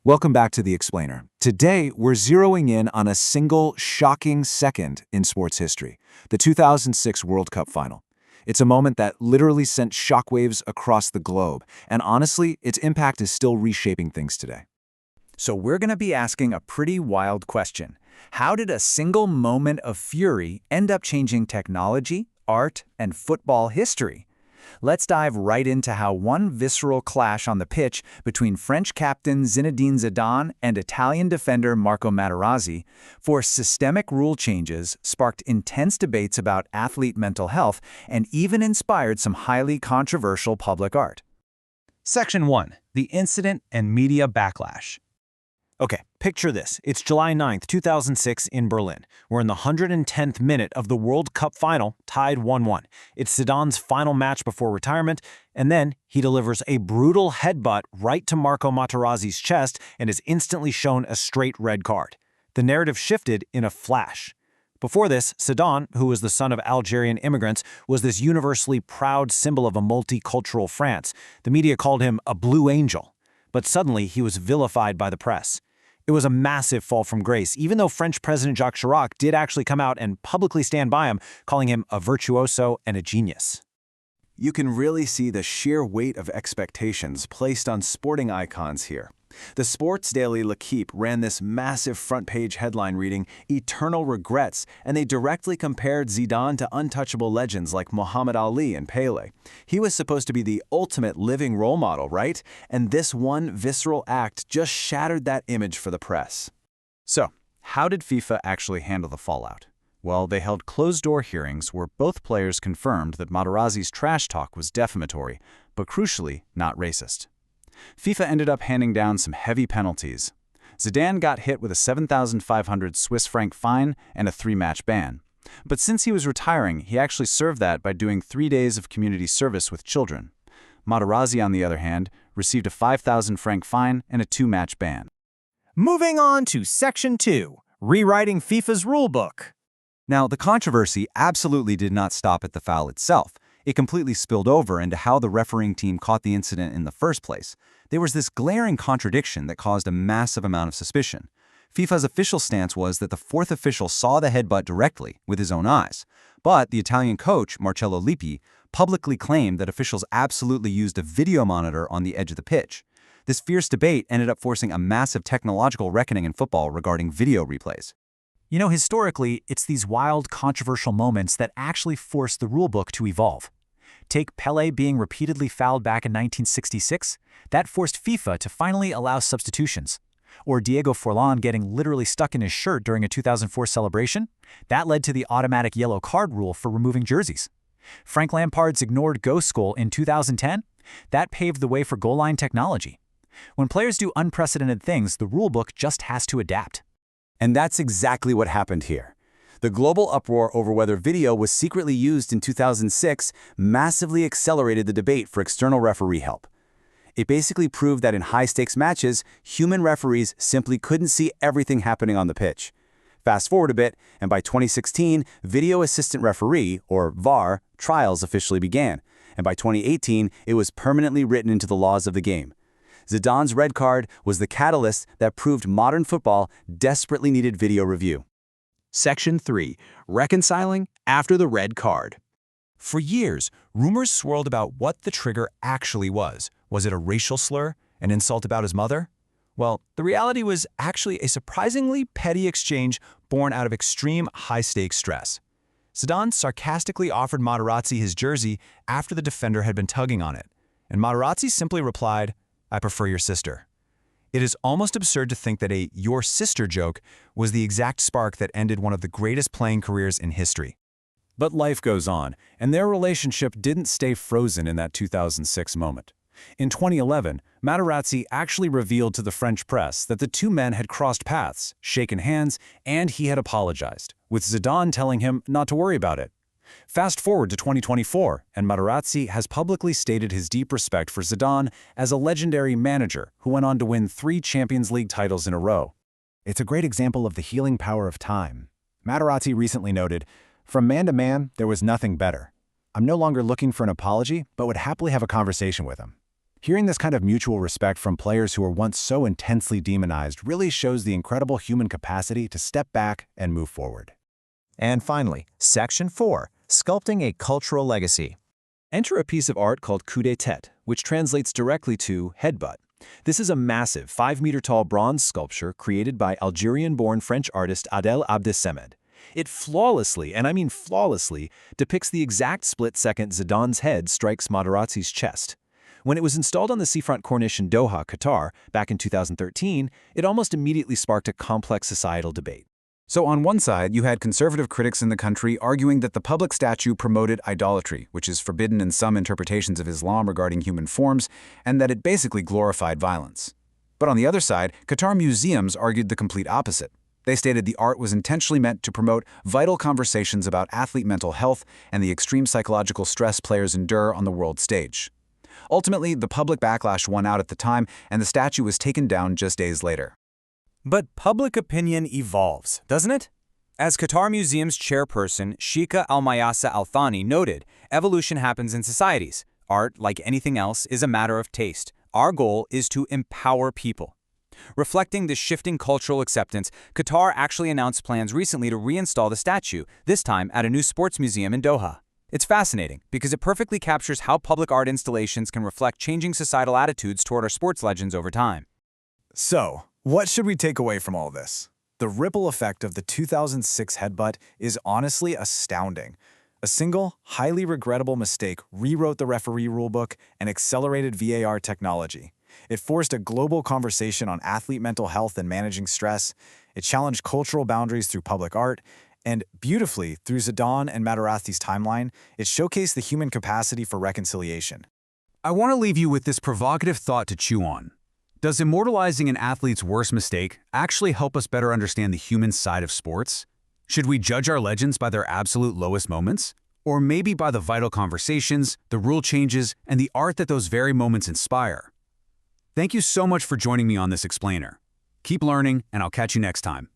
Welcome back to The Explainer. Today, we're zeroing in on a single shocking second in sports history, the 2006 World Cup Final. It's a moment that literally sent shockwaves across the globe, and honestly, its impact is still reshaping things today. So we're going to be asking a pretty wild question. How did a single moment of fury end up changing technology, art, and football history? Let's dive right into how one visceral clash on the pitch between French captain Zinedine Zidane and Italian defender Marco Materazzi forced systemic rule changes, sparked intense debates about athlete mental health, and even inspired some highly controversial public art. Section 1. The Incident and Media Backlash. Okay, picture this. It's July 9th, 2006 in Berlin. We're in the 110th minute of the World Cup Final, tied 1-1. It's Zidane's final match before retirement, and then he delivers a brutal headbutt right to Marco Materazzi's chest and is instantly shown a straight red card. The narrative shifted in a flash. Before this, Zidane, who was the son of Algerian immigrants, was this universally proud symbol of a multicultural France. The media called him a blue angel. But suddenly, he was vilified by the press. It was a massive fall from grace, even though French President Jacques Chirac did actually come out and publicly stand by him, calling him a virtuoso and a genius. You can really see the sheer weight of expectations placed on sporting icons here. The sports daily L'Équipe ran this massive front-page headline reading, "Eternal Regrets," and they directly compared Zidane to untouchable legends like Muhammad Ali and Pele. He was supposed to be the ultimate living role model, right? And this one visceral act just shattered that image for the press. So, how did FIFA actually handle the fallout? Well, they held closed-door hearings where both players confirmed that Materazzi's trash talk was defamatory, but crucially, not racist. FIFA ended up handing down some heavy penalties. Zidane got hit with a 7,500 Swiss franc fine and a 3-match ban. But since he was retiring, he actually served that by doing 3 days of community service with children. Materazzi, on the other hand, received a 5,000 franc fine and a 2-match ban. Moving on to Section 2. Rewriting FIFA's rulebook. Now, the controversy absolutely did not stop at the foul itself. It completely spilled over into how the refereeing team caught the incident in the first place. There was this glaring contradiction that caused a massive amount of suspicion. FIFA's official stance was that the fourth official saw the headbutt directly, with his own eyes. But the Italian coach, Marcello Lippi, publicly claimed that officials absolutely used a video monitor on the edge of the pitch. This fierce debate ended up forcing a massive technological reckoning in football regarding video replays. You know, historically, it's these wild, controversial moments that actually force the rulebook to evolve. Take Pelé being repeatedly fouled back in 1966. That forced FIFA to finally allow substitutions. Or Diego Forlan getting literally stuck in his shirt during a 2004 celebration. That led to the automatic yellow card rule for removing jerseys. Frank Lampard's ignored ghost goal in 2010. That paved the way for goal line technology. When players do unprecedented things, the rulebook just has to adapt. And that's exactly what happened here. The global uproar over whether video was secretly used in 2006 massively accelerated the debate for external referee help. It basically proved that in high-stakes matches, human referees simply couldn't see everything happening on the pitch. Fast forward a bit, and by 2016, Video Assistant Referee, or VAR, trials officially began, and by 2018, it was permanently written into the laws of the game. Zidane's red card was the catalyst that proved modern football desperately needed video review. Section 3. Reconciling after the red card. For years, rumors swirled about what the trigger actually was. Was it a racial slur? An insult about his mother? Well, the reality was actually a surprisingly petty exchange born out of extreme high-stakes stress. Zidane sarcastically offered Materazzi his jersey after the defender had been tugging on it, and Materazzi simply replied, "I prefer your sister." It is almost absurd to think that a "your sister" joke was the exact spark that ended one of the greatest playing careers in history. But life goes on, and their relationship didn't stay frozen in that 2006 moment. In 2011, Materazzi actually revealed to the French press that the two men had crossed paths, shaken hands, and he had apologized, with Zidane telling him not to worry about it. Fast forward to 2024, and Materazzi has publicly stated his deep respect for Zidane as a legendary manager who went on to win 3 Champions League titles in a row. It's a great example of the healing power of time. Materazzi recently noted, "From man to man, there was nothing better. I'm no longer looking for an apology, but would happily have a conversation with him." Hearing this kind of mutual respect from players who were once so intensely demonized really shows the incredible human capacity to step back and move forward. And finally, Section 4, Sculpting a Cultural Legacy. Enter a piece of art called coup de tête, which translates directly to headbutt. This is a massive 5-meter-tall bronze sculpture created by Algerian-born French artist Adel Abdesemed. It flawlessly, and I mean flawlessly, depicts the exact split-second Zidane's head strikes Materazzi's chest. When it was installed on the seafront corniche in Doha, Qatar, back in 2013, it almost immediately sparked a complex societal debate. So on one side, you had conservative critics in the country arguing that the public statue promoted idolatry, which is forbidden in some interpretations of Islam regarding human forms, and that it basically glorified violence. But on the other side, Qatar museums argued the complete opposite. They stated the art was intentionally meant to promote vital conversations about athlete mental health and the extreme psychological stress players endure on the world stage. Ultimately, the public backlash won out at the time, and the statue was taken down just days later. But public opinion evolves, doesn't it? As Qatar Museum's chairperson, Sheikha Al-Mayasa Al-Thani noted, evolution happens in societies. Art, like anything else, is a matter of taste. Our goal is to empower people. Reflecting this shifting cultural acceptance, Qatar actually announced plans recently to reinstall the statue, this time at a new sports museum in Doha. It's fascinating because it perfectly captures how public art installations can reflect changing societal attitudes toward our sports legends over time. So, what should we take away from all this? The ripple effect of the 2006 headbutt is honestly astounding. A single, highly regrettable mistake rewrote the referee rulebook and accelerated VAR technology. It forced a global conversation on athlete mental health and managing stress. It challenged cultural boundaries through public art. And beautifully, through Zidane and Materazzi's timeline, it showcased the human capacity for reconciliation. I want to leave you with this provocative thought to chew on. Does immortalizing an athlete's worst mistake actually help us better understand the human side of sports? Should we judge our legends by their absolute lowest moments? Or maybe by the vital conversations, the rule changes, and the art that those very moments inspire? Thank you so much for joining me on this explainer. Keep learning, and I'll catch you next time.